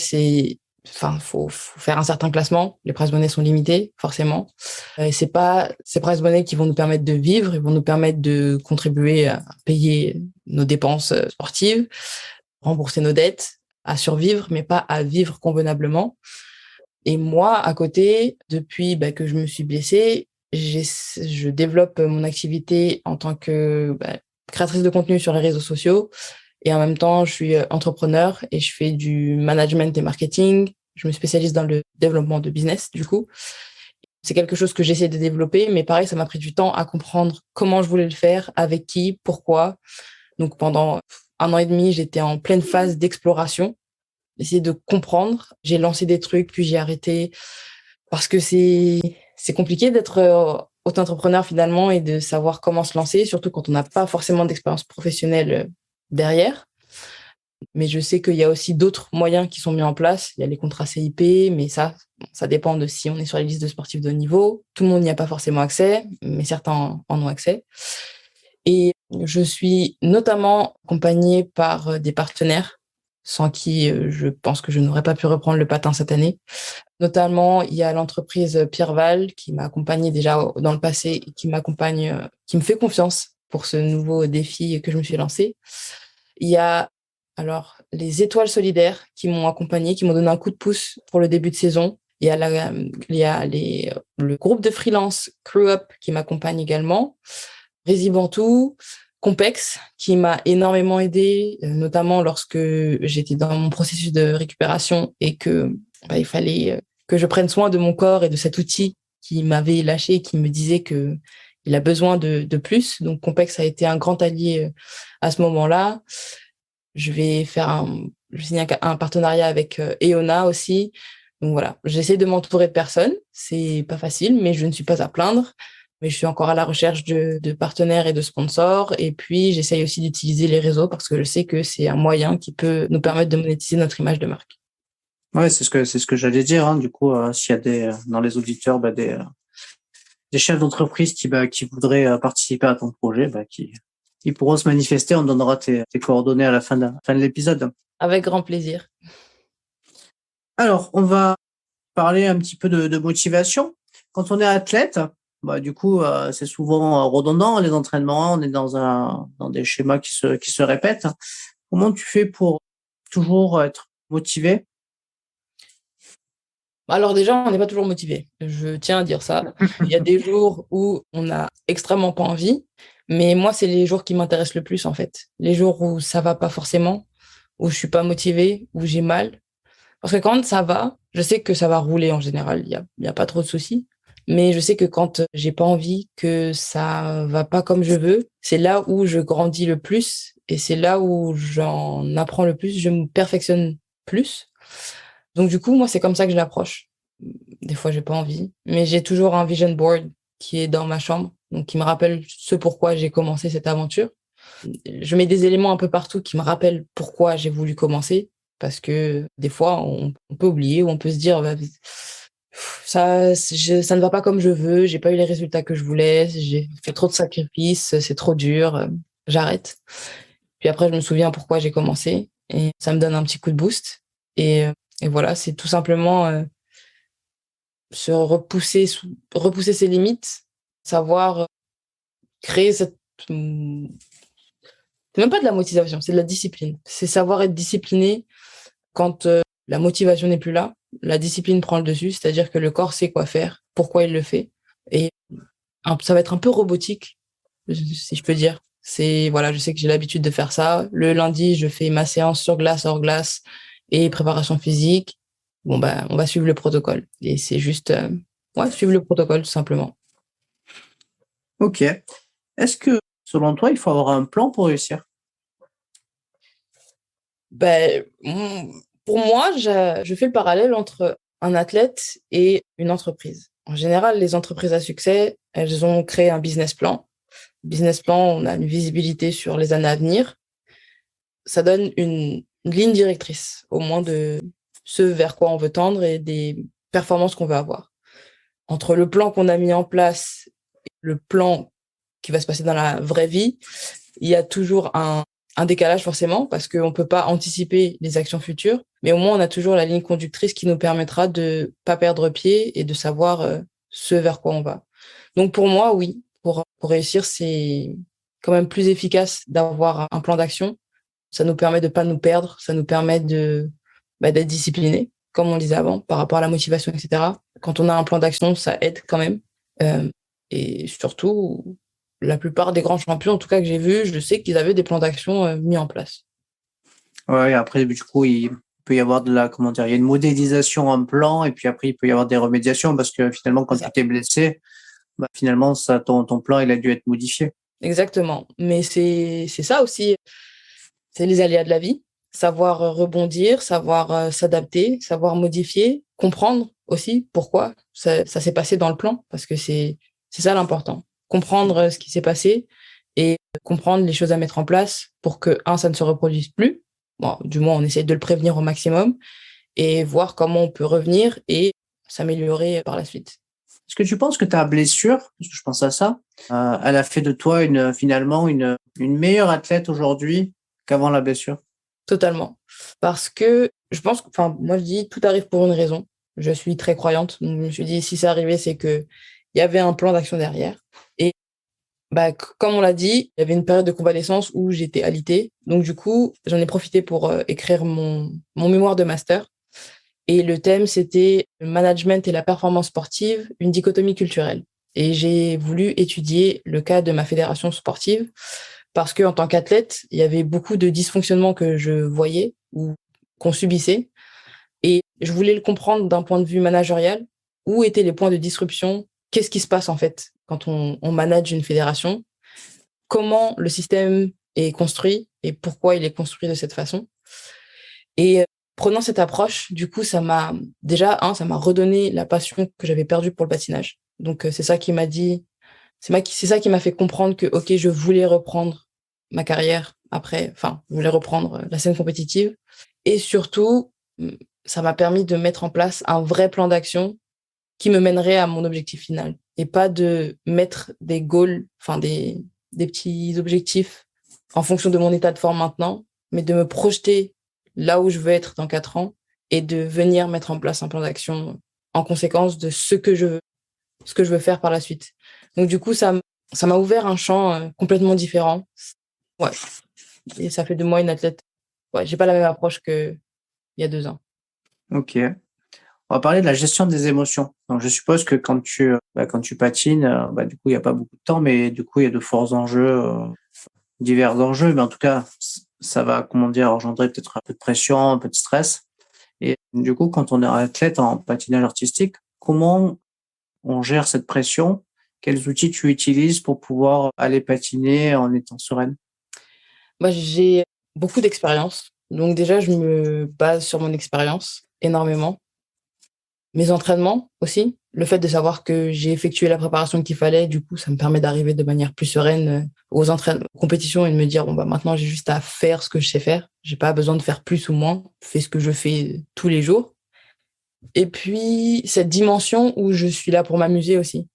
faut faire un certain classement. Les prize money sont limités, forcément. Et c'est pas ces prize money qui vont nous permettre de vivre, ils vont nous permettre de contribuer à payer nos dépenses sportives, rembourser nos dettes, à survivre, mais pas à vivre convenablement. Et moi, à côté, depuis que je me suis blessée, je développe mon activité en tant que créatrice de contenu sur les réseaux sociaux. Et en même temps, je suis entrepreneur et je fais du management et marketing. Je me spécialise dans le développement de business, du coup. C'est quelque chose que j'essaie de développer, mais pareil, ça m'a pris du temps à comprendre comment je voulais le faire, avec qui, pourquoi. Donc pendant 1 an et demi, j'étais en pleine phase d'exploration, essayer de comprendre. J'ai lancé des trucs, puis j'ai arrêté parce que c'est compliqué d'être auto-entrepreneur finalement et de savoir comment se lancer, surtout quand on n'a pas forcément d'expérience professionnelle derrière. Mais je sais qu'il y a aussi d'autres moyens qui sont mis en place. Il y a les contrats CIP, mais ça dépend de si on est sur les listes de sportifs de haut niveau. Tout le monde n'y a pas forcément accès, mais certains en ont accès. Et je suis notamment accompagnée par des partenaires sans qui je pense que je n'aurais pas pu reprendre le patin cette année. Notamment, il y a l'entreprise Pierreval qui m'a accompagnée déjà dans le passé et qui m'accompagne, qui me fait confiance pour ce nouveau défi que je me suis lancé. Il y a alors les Étoiles solidaires qui m'ont accompagnée, qui m'ont donné un coup de pouce pour le début de saison. Il y a le groupe de freelance Crew Up qui m'accompagne également. Résibantou, Compex qui m'a énormément aidée, notamment lorsque j'étais dans mon processus de récupération et que il fallait que je prenne soin de mon corps et de cet outil qui m'avait lâché et qui me disait que il a besoin de plus. Donc Compex a été un grand allié à ce moment-là. Je vais signer un partenariat avec Eona aussi. Donc voilà, j'essaie de m'entourer de personnes. C'est pas facile, mais je ne suis pas à plaindre. Mais je suis encore à la recherche de partenaires et de sponsors. Et puis, j'essaye aussi d'utiliser les réseaux parce que je sais que c'est un moyen qui peut nous permettre de monétiser notre image de marque. Ouais, c'est ce que j'allais dire. Du coup, s'il y a dans les auditeurs, des chefs d'entreprise qui voudraient participer à ton projet, ils pourront se manifester. On donnera tes coordonnées à la fin de l'épisode. Avec grand plaisir. Alors, on va parler un petit peu de motivation. Quand on est athlète, du coup, c'est souvent redondant les entraînements. On est dans des schémas qui se répètent. Comment tu fais pour toujours être motivé? Alors déjà, on n'est pas toujours motivé. Je tiens à dire ça. Il y a des jours où on n'a extrêmement pas envie, mais moi, c'est les jours qui m'intéressent le plus, en fait. Les jours où ça va pas forcément, où je suis pas motivée, où j'ai mal. Parce que quand ça va, je sais que ça va rouler en général. Il y a pas trop de soucis. Mais je sais que quand j'ai pas envie, que ça va pas comme je veux, c'est là où je grandis le plus et c'est là où j'en apprends le plus, je me perfectionne plus. Donc du coup, moi, c'est comme ça que je l'approche. Des fois, j'ai pas envie, mais j'ai toujours un vision board qui est dans ma chambre, donc qui me rappelle ce pourquoi j'ai commencé cette aventure. Je mets des éléments un peu partout qui me rappellent pourquoi j'ai voulu commencer, parce que des fois, on peut oublier ou on peut se dire, bah, ça ne va pas comme je veux, j'ai pas eu les résultats que je voulais, j'ai fait trop de sacrifices, c'est trop dur, j'arrête. Puis après, je me souviens pourquoi j'ai commencé et ça me donne un petit coup de boost. Et voilà, c'est tout simplement se repousser ses limites, savoir créer cette. C'est même pas de la motivation, c'est de la discipline. C'est savoir être discipliné quand la motivation n'est plus là. La discipline prend le dessus, c'est-à-dire que le corps sait quoi faire, pourquoi il le fait. Et ça va être un peu robotique, si je peux dire. C'est, voilà, je sais que j'ai l'habitude de faire ça. Le lundi, je fais ma séance sur glace, hors glace et préparation physique. Bon, bah, on va suivre le protocole. Et c'est juste, ouais, suivre le protocole, tout simplement. Ok. Est-ce que, selon toi, il faut avoir un plan pour réussir? Ben, pour moi, je fais le parallèle entre un athlète et une entreprise. En général, les entreprises à succès, elles ont créé un business plan. Business plan, on a une visibilité sur les années à venir. Ça donne une ligne directrice, au moins de ce vers quoi on veut tendre et des performances qu'on veut avoir. Entre le plan qu'on a mis en place et le plan qui va se passer dans la vraie vie, il y a toujours un décalage forcément parce qu'on ne peut pas anticiper les actions futures, mais au moins on a toujours la ligne conductrice qui nous permettra de pas perdre pied et de savoir ce vers quoi on va. Donc pour moi, oui, pour réussir, c'est quand même plus efficace d'avoir un plan d'action. Ça nous permet de pas nous perdre, ça nous permet d'être discipliné, comme on disait avant, par rapport à la motivation, etc. Quand on a un plan d'action, ça aide quand même. Euh, et surtout, la plupart des grands champions, en tout cas que j'ai vus, je sais qu'ils avaient des plans d'action mis en place. Ouais, après, du coup, il peut y avoir comment dire, il y a une modélisation en plan, et puis après, il peut y avoir des remédiations, parce que finalement, quand tu t'es blessé, bah, finalement, ton plan, il a dû être modifié. Exactement. Mais c'est ça aussi, c'est les aléas de la vie. Savoir rebondir, savoir s'adapter, savoir modifier, comprendre aussi pourquoi ça s'est passé dans le plan, parce que c'est ça l'important. Comprendre ce qui s'est passé et comprendre les choses à mettre en place pour que, un, ça ne se reproduise plus. Bon, du moins, on essaie de le prévenir au maximum et voir comment on peut revenir et s'améliorer par la suite. Est-ce que tu penses que ta blessure, parce que je pense à ça, elle a fait de toi finalement une meilleure athlète aujourd'hui qu'avant la blessure? Totalement. Parce que je pense que, enfin, moi je dis tout arrive pour une raison. Je suis très croyante. Donc je me suis dit, si c'est arrivé, c'est que il y avait un plan d'action derrière. Et bah, comme on l'a dit, il y avait une période de convalescence où j'étais alitée. Donc du coup, j'en ai profité pour écrire mon mémoire de master. Et le thème, c'était le management et la performance sportive, une dichotomie culturelle. Et j'ai voulu étudier le cas de ma fédération sportive parce que en tant qu'athlète, il y avait beaucoup de dysfonctionnements que je voyais ou qu'on subissait. Et je voulais le comprendre d'un point de vue managérial. Où étaient les points de disruption? Qu'est-ce qui se passe en fait quand on manage une fédération? Comment le système est construit et pourquoi il est construit de cette façon? Et prenant cette approche, du coup, ça m'a redonné la passion que j'avais perdue pour le patinage. Donc, c'est ça qui m'a dit, c'est ça qui m'a fait comprendre que, OK, je voulais reprendre ma carrière après, enfin, je voulais reprendre la scène compétitive. Et surtout, ça m'a permis de mettre en place un vrai plan d'action qui me mènerait à mon objectif final et pas de mettre des goals, enfin, des petits objectifs en fonction de mon état de forme maintenant, mais de me projeter là où je veux être dans 4 ans et de venir mettre en place un plan d'action en conséquence de ce que je veux faire par la suite. Donc, du coup, ça m'a ouvert un champ complètement différent. Ouais. Et ça fait de moi une athlète. Ouais, j'ai pas la même approche qu'il y a 2 ans. Ok. On va parler de la gestion des émotions. Donc, je suppose que quand tu patines, du coup, il n'y a pas beaucoup de temps, mais du coup, il y a de forts enjeux, divers enjeux. Mais en tout cas, ça va, comment dire, engendrer peut-être un peu de pression, un peu de stress. Et du coup, quand on est athlète en patinage artistique, comment on gère cette pression? Quels outils tu utilises pour pouvoir aller patiner en étant sereine? Moi, j'ai beaucoup d'expérience. Donc déjà, je me base sur mon expérience énormément. Mes entraînements aussi, le fait de savoir que j'ai effectué la préparation qu'il fallait, du coup, ça me permet d'arriver de manière plus sereine aux compétitions et de me dire, bon, bah, maintenant, j'ai juste à faire ce que je sais faire. J'ai pas besoin de faire plus ou moins. Je fais ce que je fais tous les jours. Et puis, cette dimension où je suis là pour m'amuser aussi.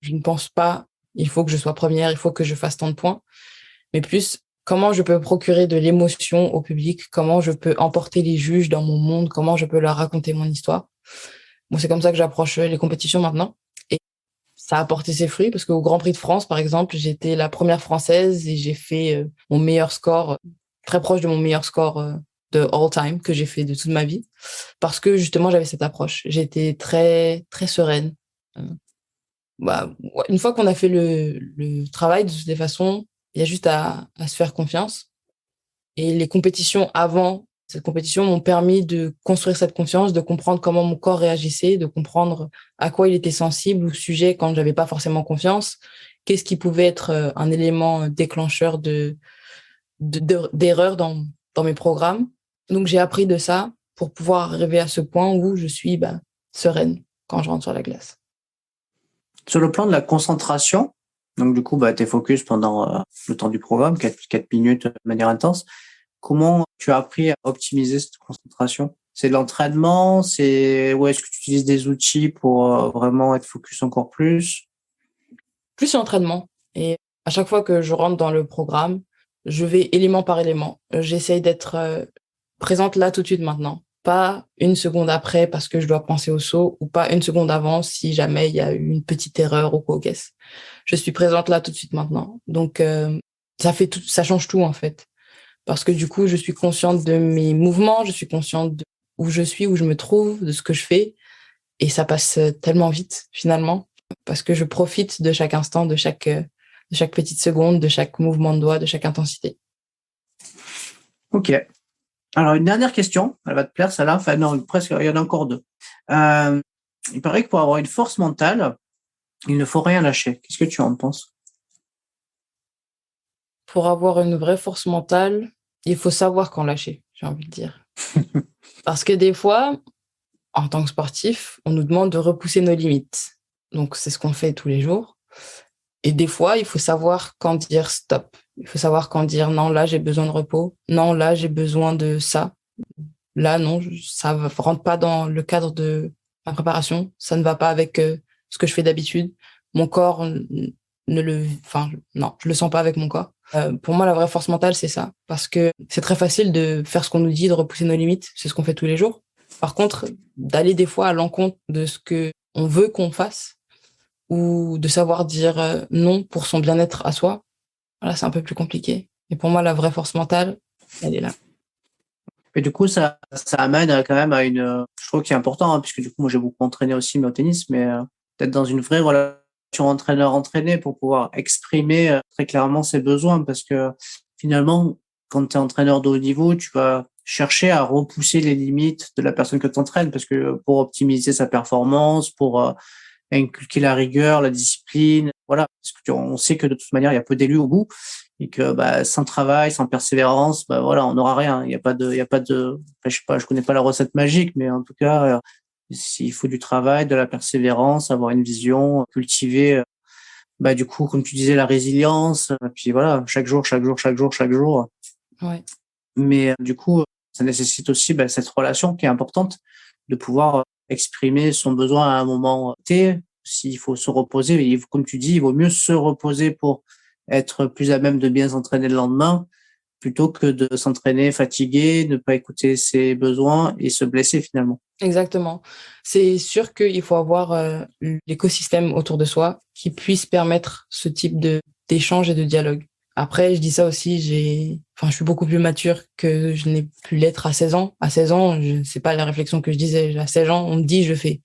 Je ne pense pas, il faut que je sois première, il faut que je fasse tant de points, mais plus, comment je peux procurer de l'émotion au public, comment je peux emporter les juges dans mon monde, comment je peux leur raconter mon histoire. Bon, c'est comme ça que j'approche les compétitions maintenant. Et ça a porté ses fruits parce qu'au Grand Prix de France, par exemple, j'étais la première française et j'ai fait mon meilleur score, très proche de mon meilleur score de all time que j'ai fait de toute ma vie. Parce que justement, j'avais cette approche. J'étais très, très sereine. Ouais, une fois qu'on a fait le travail, de toute façon, il y a juste à se faire confiance. Et les compétitions avant cette compétition m'ont permis de construire cette confiance, de comprendre comment mon corps réagissait, de comprendre à quoi il était sensible ou sujet quand j'avais pas forcément confiance. Qu'est-ce qui pouvait être un élément déclencheur d'erreur dans mes programmes. Donc, j'ai appris de ça pour pouvoir arriver à ce point où je suis sereine quand je rentre sur la glace. Sur le plan de la concentration, donc du coup, tu es focus pendant le temps du programme, 4 minutes de manière intense. Comment tu as appris à optimiser cette concentration? C'est de l'entraînement, ou est-ce que tu utilises des outils pour vraiment être focus encore plus? Plus l'entraînement. Et à chaque fois que je rentre dans le programme, je vais élément par élément. J'essaye d'être présente là tout de suite maintenant. Pas une seconde après parce que je dois penser au saut ou pas une seconde avant si jamais il y a eu une petite erreur ou quoi qu'est-ce. Je suis présente là tout de suite maintenant. Donc, ça change tout en fait. Parce que du coup, je suis consciente de mes mouvements, je suis consciente de où je suis, où je me trouve, de ce que je fais. Et ça passe tellement vite finalement parce que je profite de chaque instant, de chaque petite seconde, de chaque mouvement de doigt, de chaque intensité. Ok. Alors, une dernière question, elle va te plaire, celle-là. Enfin, non, presque, il y en a encore deux. Il paraît que pour avoir une force mentale, il ne faut rien lâcher. Qu'est-ce que tu en penses? Pour avoir une vraie force mentale, il faut savoir quand lâcher, j'ai envie de dire. Parce que des fois, en tant que sportif, on nous demande de repousser nos limites. Donc, c'est ce qu'on fait tous les jours. Et des fois, il faut savoir quand dire stop. Il faut savoir quand dire non, là, j'ai besoin de repos. Non, là, j'ai besoin de ça. Là, non, ça ne rentre pas dans le cadre de ma préparation. Ça ne va pas avec ce que je fais d'habitude. Mon corps non, je le sens pas avec mon corps. Pour moi, la vraie force mentale, c'est ça. Parce que c'est très facile de faire ce qu'on nous dit, de repousser nos limites. C'est ce qu'on fait tous les jours. Par contre, d'aller des fois à l'encontre de ce que on veut qu'on fasse ou de savoir dire non pour son bien-être à soi, voilà, c'est un peu plus compliqué. Et pour moi, la vraie force mentale, elle est là. Et du coup, ça amène quand même à je trouve qu'il est important, hein, puisque du coup, moi, j'ai beaucoup entraîné aussi, mais au tennis, mais peut-être dans une vraie relation entraîneur-entraîné pour pouvoir exprimer très clairement ses besoins, parce que finalement, quand tu es entraîneur de haut niveau, tu vas chercher à repousser les limites de la personne que tu entraînes, parce que pour optimiser sa performance, pour inculquer la rigueur, la discipline, voilà, parce qu'on sait que de toute manière, il y a peu d'élus au bout. Et que sans travail, sans persévérance, voilà, on n'aura rien. Il y a pas de, enfin, je sais pas, je connais pas la recette magique, mais en tout cas, il faut du travail, de la persévérance, avoir une vision, cultiver, du coup, comme tu disais, la résilience. Et puis voilà, chaque jour, chaque jour, chaque jour, chaque jour. Ouais. Mais du coup, ça nécessite aussi cette relation qui est importante de pouvoir exprimer son besoin à un moment T. S'il faut se reposer, comme tu dis, il vaut mieux se reposer pour être plus à même de bien s'entraîner le lendemain plutôt que de s'entraîner fatigué, ne pas écouter ses besoins et se blesser finalement. Exactement. C'est sûr qu'il faut avoir l'écosystème autour de soi qui puisse permettre ce type d'échange et de dialogue. Après, je dis ça aussi, je suis beaucoup plus mature que je n'ai pu l'être à 16 ans. À 16 ans, c'est pas la réflexion que je disais. À 16 ans, on me dit, je fais.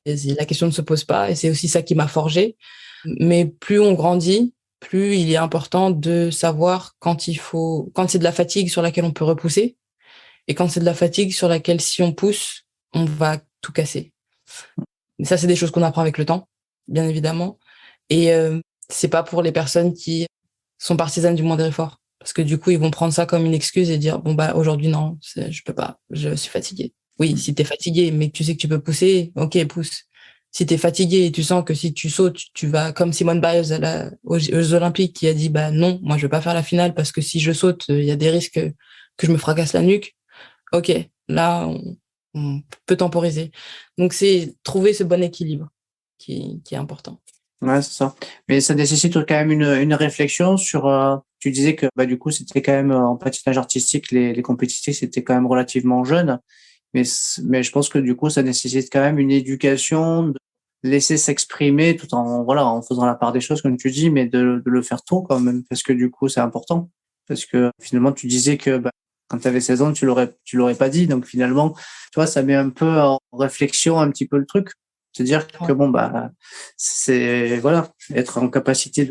La question ne se pose pas et c'est aussi ça qui m'a forgé. Mais plus on grandit, plus il est important de savoir quand c'est de la fatigue sur laquelle on peut repousser et quand c'est de la fatigue sur laquelle si on pousse, on va tout casser. Et ça, c'est des choses qu'on apprend avec le temps, bien évidemment. Et c'est pas pour les personnes qui sont partisanes du moindre effort. Parce que du coup, ils vont prendre ça comme une excuse et dire, bon, bah, aujourd'hui, non, je peux pas, je suis fatigué. Oui, si t'es fatigué, mais que tu sais que tu peux pousser, ok, pousse. Si t'es fatigué et tu sens que si tu sautes, tu vas, comme Simone Biles aux Jeux Olympiques qui a dit, bah, non, moi, je veux pas faire la finale parce que si je saute, il y a des risques que je me fracasse la nuque. Ok, là, on peut temporiser. Donc, c'est trouver ce bon équilibre qui est important. Ouais, c'est ça. Mais ça nécessite quand même une réflexion sur. Tu disais que bah du coup c'était quand même en patinage artistique les compétitifs c'était quand même relativement jeune, mais je pense que du coup ça nécessite quand même une éducation, de laisser s'exprimer tout en voilà en faisant la part des choses comme tu dis, mais de le faire tôt quand même parce que du coup c'est important parce que finalement tu disais que bah, quand tu avais 16 ans tu l'aurais pas dit donc finalement tu vois ça met un peu en réflexion un petit peu le truc. Se dire que bon bah c'est voilà être en capacité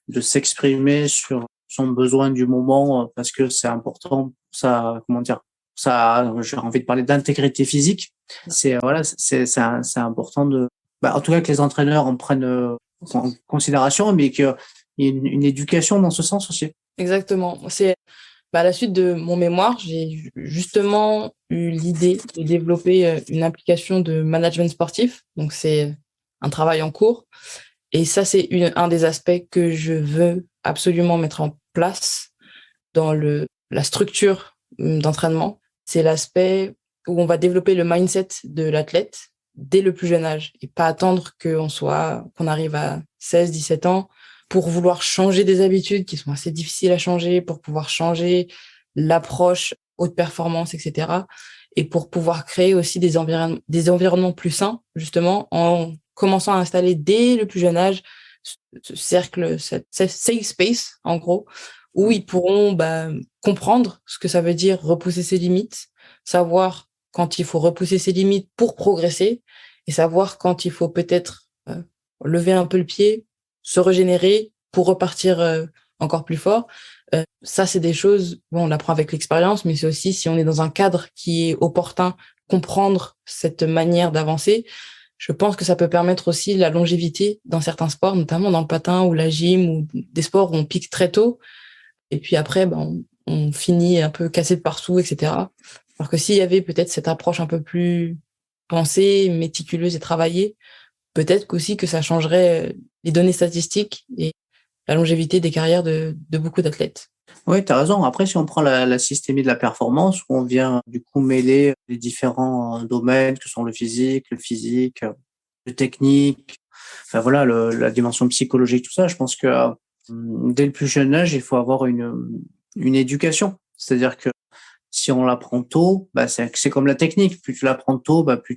de s'exprimer sur son besoin du moment parce que c'est important ça comment dire ça j'ai envie de parler d'intégrité physique c'est voilà c'est important de bah, en tout cas que les entraîneurs en prennent en considération mais qu'il y ait une éducation dans ce sens aussi. Exactement. C'est à la suite de mon mémoire, j'ai justement eu l'idée de développer une application de management sportif. Donc, c'est un travail en cours. Et ça, c'est un des aspects que je veux absolument mettre en place dans la structure d'entraînement. C'est l'aspect où on va développer le mindset de l'athlète dès le plus jeune âge et pas attendre qu'on arrive à 16, 17 ans pour vouloir changer des habitudes qui sont assez difficiles à changer, pour pouvoir changer l'approche haute performance, etc. Et pour pouvoir créer aussi des environnements plus sains, justement, en commençant à installer dès le plus jeune âge ce cercle, cette safe space, en gros, où ils pourront comprendre ce que ça veut dire repousser ses limites, savoir quand il faut repousser ses limites pour progresser et savoir quand il faut peut-être lever un peu le pied, se régénérer pour repartir encore plus fort. Ça, c'est des choses, bon, on l'apprend avec l'expérience, mais c'est aussi si on est dans un cadre qui est opportun, comprendre cette manière d'avancer. Je pense que ça peut permettre aussi la longévité dans certains sports, notamment dans le patin ou la gym ou des sports où on pique très tôt. Et puis après, on finit un peu cassé de partout, etc. Alors que s'il y avait peut-être cette approche un peu plus pensée, méticuleuse et travaillée, peut-être qu'aussi que ça changerait les données statistiques et la longévité des carrières de beaucoup d'athlètes. Oui, tu as raison. Après, si on prend la systémie de la performance, où on vient du coup mêler les différents domaines que sont le physique, le technique, enfin voilà, la dimension psychologique, tout ça, je pense que dès le plus jeune âge, il faut avoir une éducation. C'est-à-dire que si on l'apprend tôt, bah c'est comme la technique. Plus tu l'apprends tôt, bah plus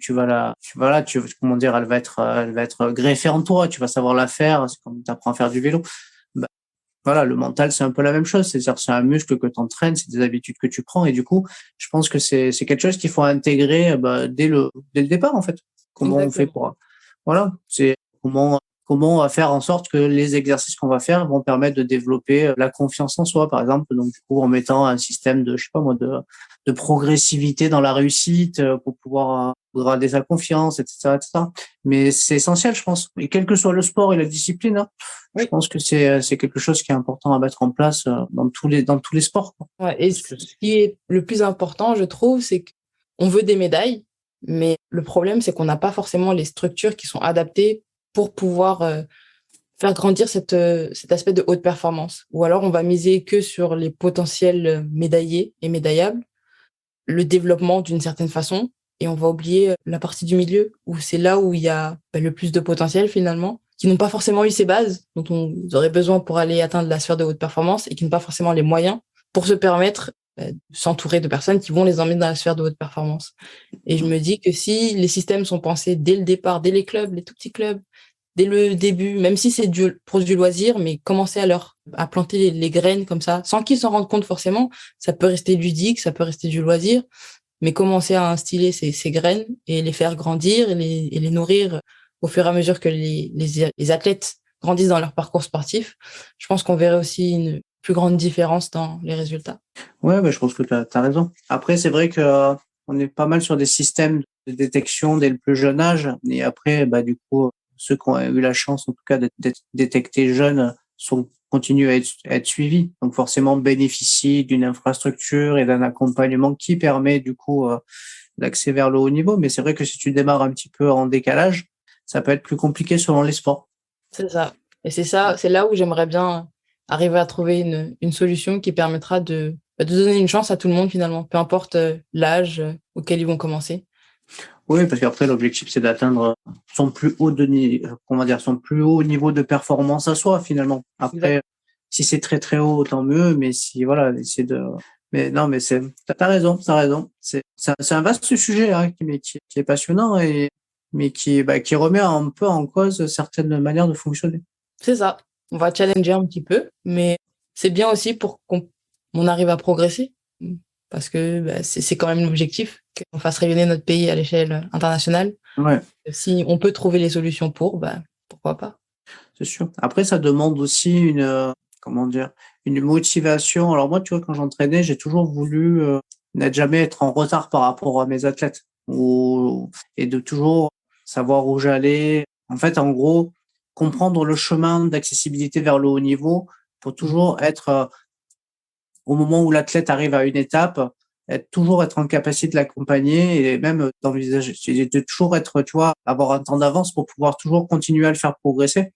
comment dire, elle va être greffée en toi. Tu vas savoir la faire. C'est comme tu apprends à faire du vélo. Bah, voilà, le mental, c'est un peu la même chose. C'est-à-dire, c'est un muscle que tu entraînes, c'est des habitudes que tu prends. Et du coup, je pense que c'est quelque chose qu'il faut intégrer dès le départ, en fait. Comment on fait Exactement. pour... Voilà, c'est comment on va faire en sorte que les exercices qu'on va faire vont permettre de développer la confiance en soi, par exemple. Donc, du coup, en mettant un système de, je sais pas moi, de progressivité dans la réussite pour pouvoir grader sa confiance, etc., etc. Mais c'est essentiel, je pense. Et quel que soit le sport et la discipline, hein, je Oui. pense que c'est quelque chose qui est important à mettre en place dans tous les sports, quoi. Ouais, et ce qui est le plus important, je trouve, c'est qu'on veut des médailles, mais le problème, c'est qu'on n'a pas forcément les structures qui sont adaptées pour pouvoir faire grandir cet aspect de haute performance. Ou alors, on va miser que sur les potentiels médaillés et médaillables, le développement d'une certaine façon, et on va oublier la partie du milieu, où c'est là où il y a le plus de potentiel finalement, qui n'ont pas forcément eu ces bases dont on aurait besoin pour aller atteindre la sphère de haute performance et qui n'ont pas forcément les moyens pour se permettre de s'entourer de personnes qui vont les emmener dans la sphère de haute performance. Et je me dis que si les systèmes sont pensés dès le départ, dès les clubs, les tout petits clubs, dès le début, même si c'est pour du loisir, mais commencer à planter les graines comme ça, sans qu'ils s'en rendent compte forcément. Ça peut rester ludique, ça peut rester du loisir, mais commencer à instiller ces graines et les faire grandir et les nourrir au fur et à mesure que les athlètes grandissent dans leur parcours sportif. Je pense qu'on verrait aussi une plus grande différence dans les résultats. Ouais, je pense que tu as raison. Après, c'est vrai que on est pas mal sur des systèmes de détection dès le plus jeune âge. Et après, du coup, ceux qui ont eu la chance, en tout cas, d'être détectés jeunes, continuent à être suivis. Donc, forcément, bénéficient d'une infrastructure et d'un accompagnement qui permet, du coup, d'accès vers le haut niveau. Mais c'est vrai que si tu démarres un petit peu en décalage, ça peut être plus compliqué selon les sports. C'est ça. Et c'est là où j'aimerais bien arriver à trouver une solution qui permettra de donner une chance à tout le monde finalement, peu importe l'âge auquel ils vont commencer. Oui, parce qu'après, l'objectif, c'est d'atteindre son plus haut son plus haut niveau de performance à soi, finalement. Après, si c'est très, très haut, tant mieux, mais si, voilà, mais non, mais t'as raison. C'est un vaste sujet, hein, qui est passionnant mais qui remet un peu en cause certaines manières de fonctionner. C'est ça. On va challenger un petit peu, mais c'est bien aussi pour qu'on arrive à progresser. Parce que c'est quand même l'objectif, qu'on fasse rayonner notre pays à l'échelle internationale. Ouais. Si on peut trouver les solutions pourquoi pas. C'est sûr. Après, ça demande aussi une motivation. Alors moi, tu vois, quand j'entraînais, j'ai toujours voulu n'être jamais être en retard par rapport à mes athlètes et de toujours savoir où j'allais. En fait, en gros, comprendre le chemin d'accessibilité vers le haut niveau pour toujours être au moment où l'athlète arrive à une étape, toujours être en capacité de l'accompagner et même d'envisager, de toujours être, tu vois, avoir un temps d'avance pour pouvoir toujours continuer à le faire progresser.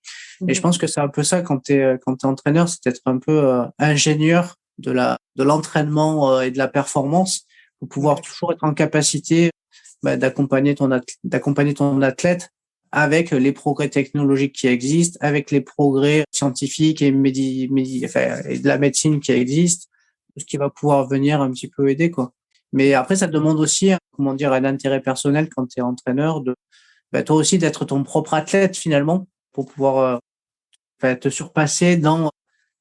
Et je pense que c'est un peu ça quand t'es entraîneur, c'est d'être un peu ingénieur de l'entraînement et de la performance pour pouvoir toujours être en capacité d'accompagner ton athlète avec les progrès technologiques qui existent, avec les progrès scientifiques et et de la médecine qui existent, tout ce qui va pouvoir venir un petit peu aider, quoi. Mais après, ça demande aussi, un intérêt personnel quand tu es entraîneur toi aussi d'être ton propre athlète finalement pour pouvoir te surpasser dans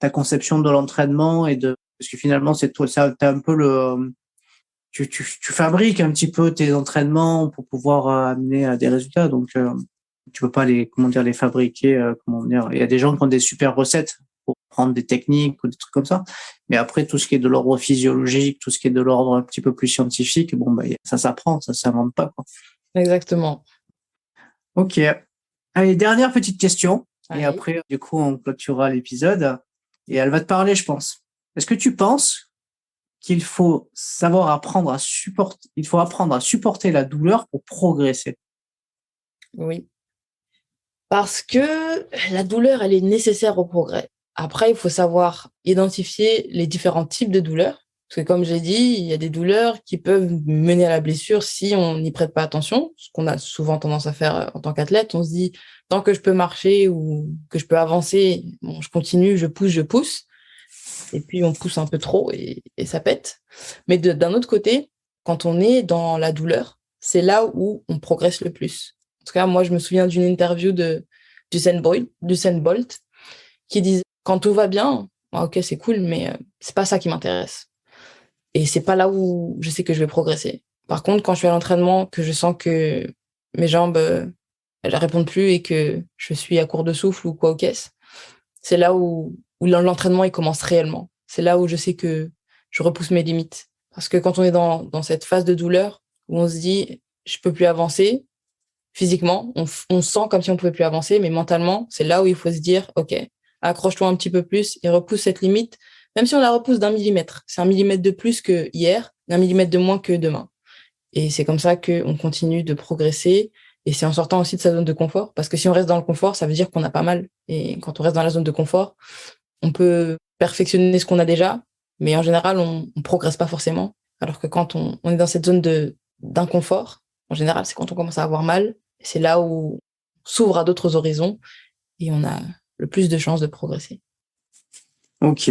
ta conception de l'entraînement parce que finalement c'est toi, ça, t'as un peu tu fabriques un petit peu tes entraînements pour pouvoir amener à des résultats. Donc, tu peux pas les fabriquer, il y a des gens qui ont des super recettes pour prendre des techniques ou des trucs comme ça. Mais après, tout ce qui est de l'ordre physiologique, tout ce qui est de l'ordre un petit peu plus scientifique, ça s'apprend, ça s'invente pas, quoi. Exactement. Ok. Allez, dernière petite question. Allez. Et après, du coup, on clôturera l'épisode. Et elle va te parler, je pense. Est-ce que tu penses qu'il faut apprendre à supporter la douleur pour progresser? Oui. Parce que la douleur, elle est nécessaire au progrès. Après, il faut savoir identifier les différents types de douleurs. Parce que comme j'ai dit, il y a des douleurs qui peuvent mener à la blessure si on n'y prête pas attention, ce qu'on a souvent tendance à faire en tant qu'athlète. On se dit, tant que je peux marcher ou que je peux avancer, je continue, je pousse. Et puis, on pousse un peu trop et ça pète. Mais d'un autre côté, quand on est dans la douleur, c'est là où on progresse le plus. En tout cas, moi, je me souviens d'une interview d'Usain Bolt qui disait, quand tout va bien, ok, c'est cool, mais c'est pas ça qui m'intéresse. Et c'est pas là où je sais que je vais progresser. Par contre, quand je suis à l'entraînement, que je sens que mes jambes, elles répondent plus et que je suis à court de souffle ou quoi au caisse, c'est là où l'entraînement il commence réellement. C'est là où je sais que je repousse mes limites. Parce que quand on est dans cette phase de douleur où on se dit je peux plus avancer physiquement, on sent comme si on pouvait plus avancer, mais mentalement, c'est là où il faut se dire ok, accroche-toi un petit peu plus et repousse cette limite, même si on la repousse d'1 millimètre. C'est 1 millimètre de plus que hier, 1 millimètre de moins que demain. Et c'est comme ça qu'on continue de progresser. Et c'est en sortant aussi de sa zone de confort. Parce que si on reste dans le confort, ça veut dire qu'on a pas mal. Et quand on reste dans la zone de confort, on peut perfectionner ce qu'on a déjà. Mais en général, on progresse pas forcément. Alors que quand on est dans cette zone d'inconfort, en général, c'est quand on commence à avoir mal. Et c'est là où on s'ouvre à d'autres horizons. Et on a le plus de chances de progresser. Ok.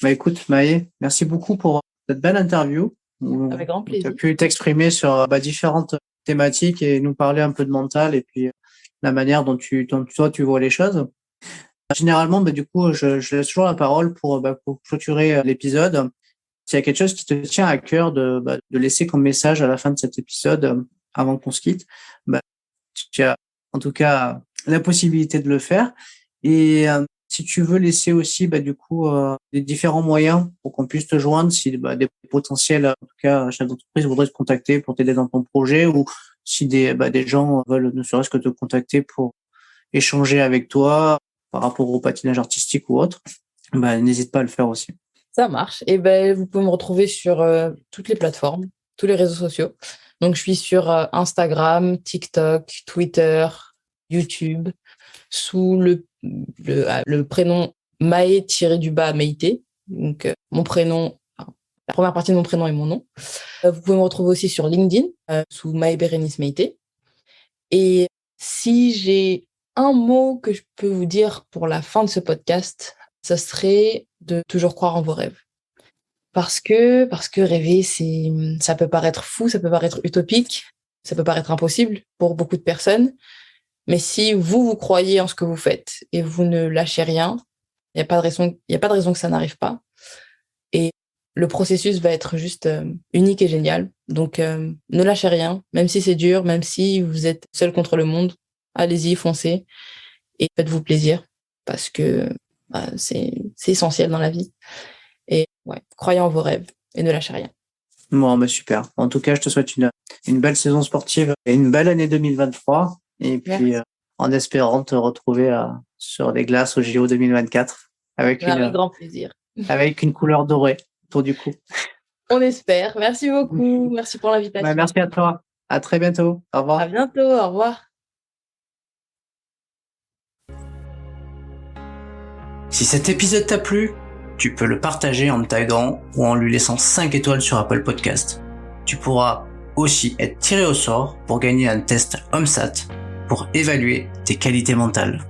Écoute, Maë, merci beaucoup pour cette belle interview. Avec grand plaisir. Tu as pu t'exprimer sur différentes thématiques et nous parler un peu de mental et puis la manière dont toi tu vois les choses. Généralement, du coup, je laisse toujours la parole pour clôturer l'épisode. S'il y a quelque chose qui te tient à cœur de laisser comme message à la fin de cet épisode, avant qu'on se quitte, tu as en tout cas la possibilité de le faire. Et si tu veux laisser aussi des différents moyens pour qu'on puisse te joindre, si des potentiels, en tout cas chefs d'entreprise voudraient te contacter pour t'aider dans ton projet, ou si des gens veulent ne serait-ce que te contacter pour échanger avec toi par rapport au patinage artistique ou autre, n'hésite pas à le faire aussi. Ça marche. Et vous pouvez me retrouver sur toutes les plateformes, tous les réseaux sociaux. Donc, je suis sur Instagram, TikTok, Twitter, YouTube, sous le prénom Maë-Meïté. Donc, mon prénom, la première partie de mon prénom et mon nom. Vous pouvez me retrouver aussi sur LinkedIn, sous Maë-Bérénice Meïté. Et si j'ai un mot que je peux vous dire pour la fin de ce podcast, ça serait de toujours croire en vos rêves. Parce que rêver, ça peut paraître fou, ça peut paraître utopique, ça peut paraître impossible pour beaucoup de personnes. Mais si vous croyez en ce que vous faites et vous ne lâchez rien, il n'y a pas de raison que ça n'arrive pas. Et le processus va être juste unique et génial. Donc, ne lâchez rien, même si c'est dur, même si vous êtes seul contre le monde. Allez-y, foncez et faites-vous plaisir parce que c'est essentiel dans la vie. Et croyez en vos rêves et ne lâchez rien. Bon, super. En tout cas, je te souhaite une belle saison sportive et une belle année 2023. Et puis, en espérant te retrouver sur les glaces au JO 2024 avec grand plaisir. Avec une couleur dorée autour du cou. On espère. Merci beaucoup. Merci pour l'invitation. Merci à toi. À très bientôt. Au revoir. À bientôt. Au revoir. Si cet épisode t'a plu, tu peux le partager en me taguant ou en lui laissant 5 étoiles sur Apple Podcast. Tu pourras aussi être tiré au sort pour gagner un test OMSAT pour évaluer tes qualités mentales.